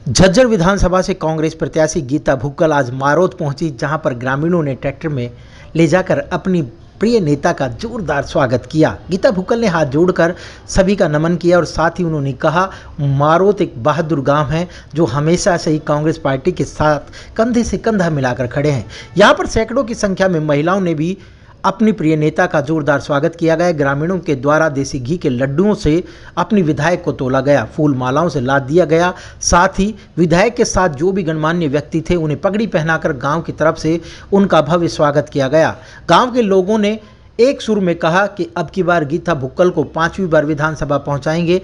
झज्जर विधानसभा से कांग्रेस प्रत्याशी गीता भुक्कल आज मारोत पहुंची, जहां पर ग्रामीणों ने ट्रैक्टर में ले जाकर अपनी प्रिय नेता का जोरदार स्वागत किया। गीता भुक्कल ने हाथ जोड़कर सभी का नमन किया और साथ ही उन्होंने कहा, मारोत एक बहादुर गांव है जो हमेशा से ही कांग्रेस पार्टी के साथ कंधे से कंधा मिलाकर खड़े हैं। यहां पर सैकड़ों की संख्या में महिलाओं ने भी अपनी प्रिय नेता का जोरदार स्वागत किया गया। ग्रामीणों के द्वारा देसी घी के लड्डुओं से अपनी विधायक को तोला गया, फूल मालाओं से लाद दिया गया। साथ ही विधायक के साथ जो भी गणमान्य व्यक्ति थे उन्हें पगड़ी पहनाकर गांव की तरफ से उनका भव्य स्वागत किया गया। गांव के लोगों ने एक सुर में कहा कि अब की बार गीता भुक्कल को 5वीं बार विधानसभा पहुंचाएंगे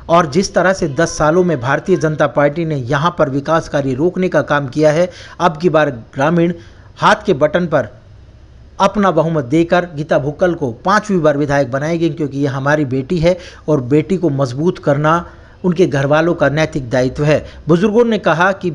और जिस तरह से 10 सालों में भारतीय जनता पार्टी ने यहां पर विकास कार्य रोकने का काम किया है, अब की बार ग्रामीण हाथ के बटन पर अपना बहुमत देकर गीता भुक्कल को 5वीं बार विधायक बनाएंगे, क्योंकि यह हमारी बेटी है और बेटी को मजबूत करना उनके घर वालों का नैतिक दायित्व है। बुजुर्गों ने कहा कि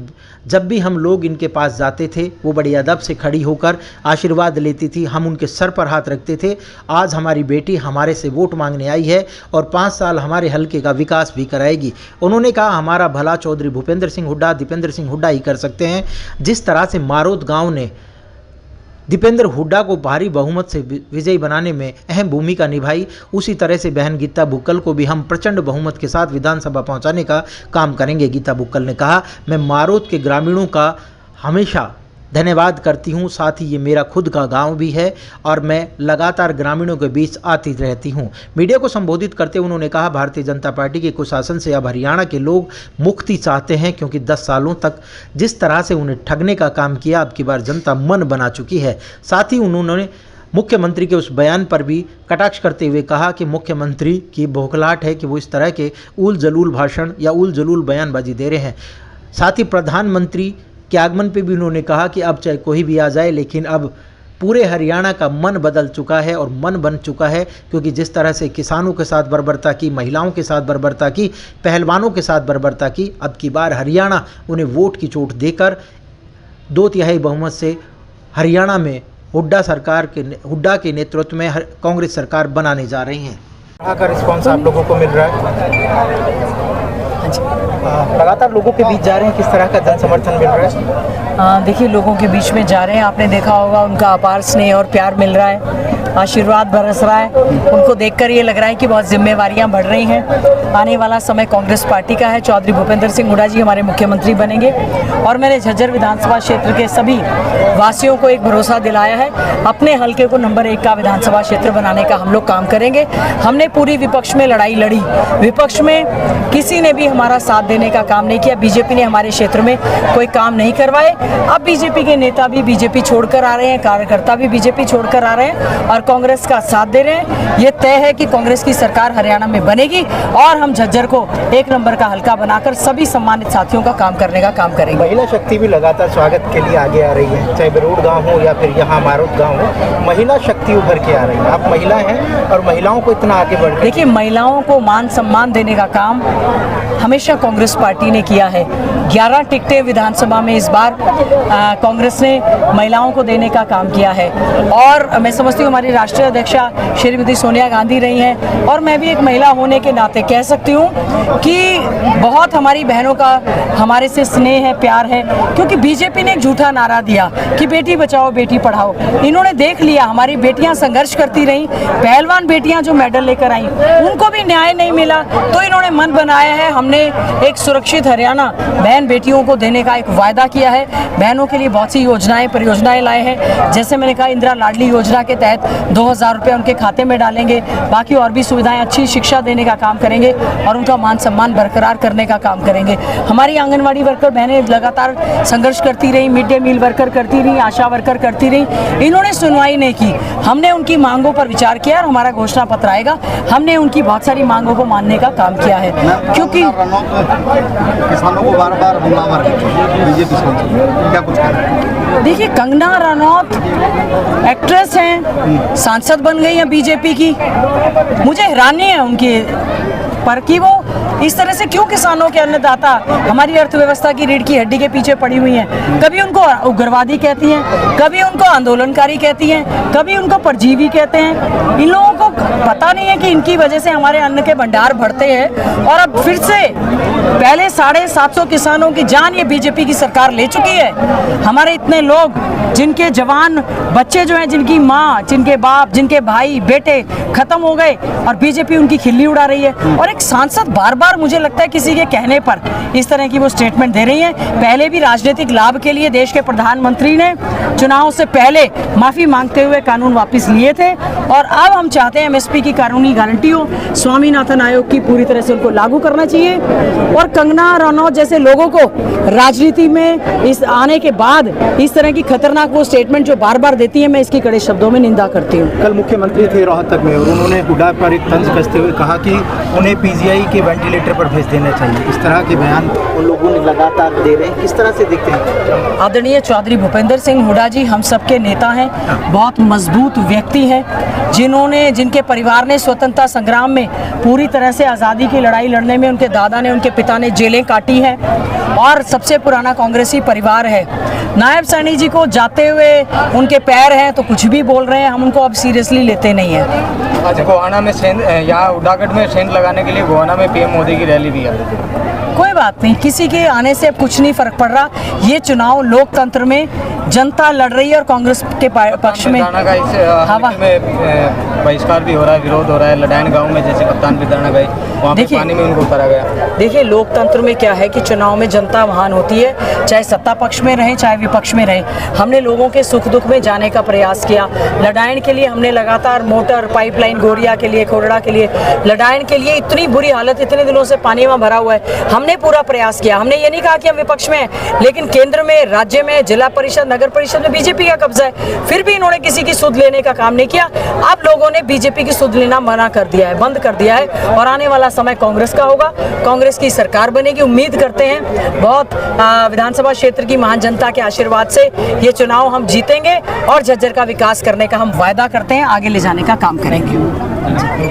जब भी हम लोग इनके पास जाते थे वो बड़ी अदब से खड़ी होकर आशीर्वाद लेती थी, हम उनके सर पर हाथ रखते थे। आज हमारी बेटी हमारे से वोट मांगने आई है और 5 साल हमारे हलके का विकास भी कराएगी। उन्होंने कहा, हमारा भला चौधरी भूपेंद्र सिंह हुड्डा, दीपेंद्र सिंह हुड्डा ही कर सकते हैं। जिस तरह से मारोत गाँव ने दीपेंद्र हुड्डा को भारी बहुमत से विजयी बनाने में अहम भूमिका निभाई, उसी तरह से बहन गीता भुक्कल को भी हम प्रचंड बहुमत के साथ विधानसभा पहुंचाने का काम करेंगे। गीता भुक्कल ने कहा, मैं मारोत के ग्रामीणों का हमेशा धन्यवाद करती हूं, साथ ही ये मेरा खुद का गांव भी है और मैं लगातार ग्रामीणों के बीच आती रहती हूं। मीडिया को संबोधित करते हुए उन्होंने कहा, भारतीय जनता पार्टी के कुशासन से अब हरियाणा के लोग मुक्ति चाहते हैं, क्योंकि 10 सालों तक जिस तरह से उन्हें ठगने का काम किया, अब की बार जनता मन बना चुकी है। साथ ही उन्होंने मुख्यमंत्री के उस बयान पर भी कटाक्ष करते हुए कहा कि मुख्यमंत्री की बौखलाहट है कि वो इस तरह के उल जलूल भाषण या उल जलूल बयानबाजी दे रहे हैं। साथ ही प्रधानमंत्री के आगमन पे भी उन्होंने कहा कि अब चाहे कोई भी आ जाए, लेकिन अब पूरे हरियाणा का मन बदल चुका है और मन बन चुका है, क्योंकि जिस तरह से किसानों के साथ बर्बरता की, महिलाओं के साथ बर्बरता की, पहलवानों के साथ बर्बरता की, अब की बार हरियाणा उन्हें वोट की चोट देकर 2/3 बहुमत से हरियाणा में हुड्डा के नेतृत्व में कांग्रेस सरकार बनाने जा रही हैं। कहाँ का रिस्पॉन्स आप लोगों को मिल रहा है? लगातार लोगों के बीच जा रहे हैं, किस तरह का जन समर्थन मिल रहा है? देखिए, लोगों के बीच में जा रहे हैं, आपने देखा होगा उनका अपार स्नेह और प्यार मिल रहा है, आशीर्वाद बरस रहा है। उनको देखकर ये लग रहा है कि बहुत जिम्मेवारियां बढ़ रही हैं। आने वाला समय कांग्रेस पार्टी का है, चौधरी भूपेंद्र सिंह हुड्डा जी हमारे मुख्यमंत्री बनेंगे और मैंने झज्जर विधानसभा क्षेत्र के सभी वासियों को एक भरोसा दिलाया है, अपने हल्के को नंबर 1 का विधानसभा क्षेत्र बनाने का हम लोग काम करेंगे। हमने पूरी विपक्ष में लड़ाई लड़ी, विपक्ष में किसी ने भी हमारा साथ देने का काम नहीं किया, बीजेपी ने हमारे क्षेत्र में कोई काम नहीं करवाए। अब बीजेपी के नेता भी बीजेपी छोड़कर आ रहे हैं, कार्यकर्ता भी बीजेपी छोड़कर आ रहे हैं और कांग्रेस का साथ दे रहे हैं। ये तय है कि कांग्रेस की सरकार हरियाणा में बनेगी और हम झज्जर को 1 नंबर का हल्का बनाकर सभी सम्मानित साथियों का काम करने का काम करेंगे। महिला शक्ति भी लगातार स्वागत के लिए आगे आ रही है, चाहे बरूड गाँव हो या फिर यहाँ मारोत गाँव हो, महिला शक्ति उभर के आ रही है। आप महिला हैं और महिलाओं को इतना आगे बढ़, देखिए, महिलाओं को मान सम्मान देने का काम हमेशा कांग्रेस पार्टी ने किया है। 11 टिकटें विधानसभा में इस बार कांग्रेस ने महिलाओं को देने का काम किया है और मैं समझती हूँ हमारी राष्ट्रीय अध्यक्षा श्रीमती सोनिया गांधी रही हैं और मैं भी एक महिला होने के नाते कह सकती हूँ कि बहुत हमारी बहनों का हमारे से स्नेह है, प्यार है, क्योंकि बीजेपी ने एक झूठा नारा दिया कि बेटी बचाओ बेटी पढ़ाओ। इन्होंने देख लिया, हमारी बेटियां संघर्ष करती रहीं, पहलवान बेटियां जो मेडल लेकर आई उनको भी न्याय नहीं मिला, तो इन्होंने मन बनाया है। हमने एक सुरक्षित हरियाणा बहन बेटियों को देने का एक वायदा किया है। बहनों के लिए बहुत सी परियोजनाएं लाए हैं, जैसे मैंने कहा इंदिरा लाडली योजना के तहत 2000 रुपये उनके खाते में डालेंगे, बाकी और भी सुविधाएं, अच्छी शिक्षा देने का काम करेंगे और उनका मान सम्मान बरकरार करने का काम करेंगे। हमारी आंगनवाड़ी वर्कर बहनें लगातार संघर्ष करती रही, मिड डे मील वर्कर करती रही, आशा वर्कर करती रही, इन्होंने सुनवाई नहीं की। हमने उनकी मांगों पर विचार किया और हमारा घोषणा पत्र आएगा, हमने उनकी बहुत सारी मांगों को मानने का काम किया है, क्योंकि किसानों को बार-बार हमलावर बीजेपी क्या कुछ करें? देखिए, कंगना रनौत एक्ट्रेस हैं, सांसद बन गई हैं बीजेपी की। मुझे हैरानी है उनके पर कि वो इस तरह से क्यों किसानों के अन्नदाता हमारी अर्थव्यवस्था की रीढ़ की हड्डी के पीछे पड़ी हुई हैं? कभी उनको उग्रवादी कहती हैं, कभी उनको आंदोलनकारी कहती हैं, कभी उनको परजीवी कहते हैं। इन लोगों को पता नहीं है कि इनकी वजह से हमारे अन्न के भंडार बढ़ते हैं और अब फिर से पहले 750 किसानों की जान ये बीजेपी की सरकार ले चुकी है। हमारे इतने लोग, जिनके जवान बच्चे जो हैं, जिनकी माँ, जिनके बाप, जिनके भाई बेटे खत्म हो गए और बीजेपी उनकी खिल्ली उड़ा रही है। और एक सांसद बार बार मुझे लगता है किसी के कहने पर इस तरह की वो स्टेटमेंट दे रही है। पहले भी राजनीतिक लाभ के लिए देश के प्रधानमंत्री ने चुनाव से पहले माफी मांगते हुए कानून वापस लिए थे और अब हम चाहते हैं एमएसपी की कानूनी गारंटी हो, स्वामीनाथन आयोग की पूरी तरह से उनको लागू करना चाहिए। और कंगना रनौत जैसे लोगों को राजनीति में इस आने के बाद इस तरह की खतरनाक वो स्टेटमेंट जो बार बार देती है, मैं इसकी कड़े शब्दों में निंदा करती हूँ। कल मुख्यमंत्री थे रोहतक में और उन्होंने हुड्डा पर एक तंज कसते हुए कहा कि उन्हें पीजीआई के वेंटिलेटर पर भेज देना चाहिए। इस तरह के बयान उन लोगों ने लगातार दे रहे हैं, किस तरह से देखते हैं? आदरणीय चौधरी भूपेंद्र सिंह हुड्डा जी हम सबके नेता हैं, बहुत मजबूत व्यक्ति हैं, जिनके परिवार ने स्वतंत्रता संग्राम में पूरी तरह से आज़ादी की लड़ाई लड़ने में उनके दादा ने, उनके पिता ने जेलें काटी हैं और सबसे पुराना कांग्रेसी परिवार है। नायब सैनी जी को जाते हुए उनके पैर हैं तो कुछ भी बोल रहे हैं, हम उनको अब सीरियसली लेते नहीं हैं। आज गोहाना में यहाँ उड्डागढ़ में सेंध लगाने के लिए गोहाना में पीएम मोदी की रैली भी है। कोई बात नहीं, किसी के आने से अब कुछ नहीं फर्क पड़ रहा। ये चुनाव लोकतंत्र में जनता लड़ रही है और कांग्रेस के पक्ष में हवा में बहिष्कार भी हो रहा है, विरोध हो रहा है। लडायन गांव में जैसे कप्तान बिदाना गए, वहाँ पे पानी में उनको उतारा गया। देखिए, लोकतंत्र में क्या है कि चुनाव में जनता महान होती है, चाहे सत्ता पक्ष में रहे चाहे विपक्ष में रहे। हमने लोगों के सुख दुख में जाने का प्रयास किया। लडायन के लिए हमने लगातार मोटर पाइपलाइन, गोरिया के लिए, खोरड़ा के लिए, लडायन के लिए इतनी बुरी हालत, इतने दिनों से पानी में भरा हुआ है, हमने पूरा प्रयास किया। हमने ये नहीं कहा कि हम विपक्ष में हैं, लेकिन केंद्र में, राज्य में, जिला परिषद, नगर परिषद में बीजेपी का कब्जा है, फिर भी इन्होंने किसी की सुध लेने का काम नहीं किया। अब लोगों ने बीजेपी की सुध लेना मना कर दिया है, बंद कर दिया है और आने वाला समय कांग्रेस का होगा, कांग्रेस की सरकार बनेगी। उम्मीद करते हैं बहुत विधानसभा क्षेत्र की महान जनता के आशीर्वाद से ये चुनाव हम जीतेंगे और झज्जर का विकास करने का हम वायदा करते हैं, आगे ले जाने का काम करेंगे।